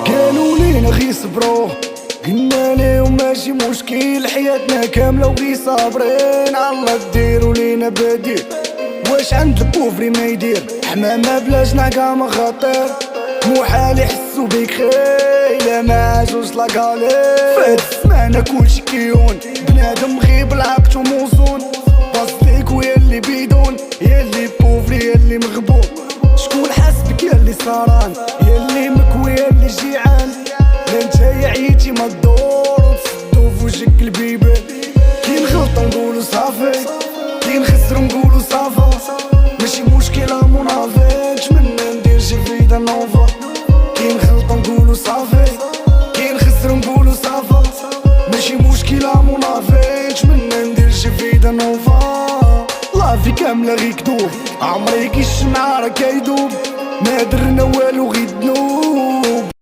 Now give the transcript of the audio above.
قالوا لينا غي صبرو، قلنا ليهم ماشي مشكل، حياتنا كاملة وغي صابرين الله ديروا لينا بديل. واش عند البوفري ما يدير حمامة بلاش نعقا مخاطر، محال يحسو بيك خيلة ما عاشوش لاكالير. فهاد السمانة كلشي كيون بنادم غير بالعقل وموزون، باصليك ويا اللي بيدون يا اللي بوفري يا اللي مغبون، شكون حاسبك يا اللي سهران يا اللي مكوي يا اللي جيعان، لا نتا عييتي ما تدور وتصدو فوجك البيبان. كي نغلطو نقولو صافي كي نخسرو نقولو صافا، ماشي مشكلة منافي نتمنى ندير شي فيدا نوفا. كي نغلطو نقولو صافي كي نخسرو نقولو صافا، ماشي مشكلة منافي نتمنى ندير شي فيدا نوفا. لافي كاملة غي كدوب عمري كي الشمعة راه كيدوب، ما درنا والو غي ذنوب.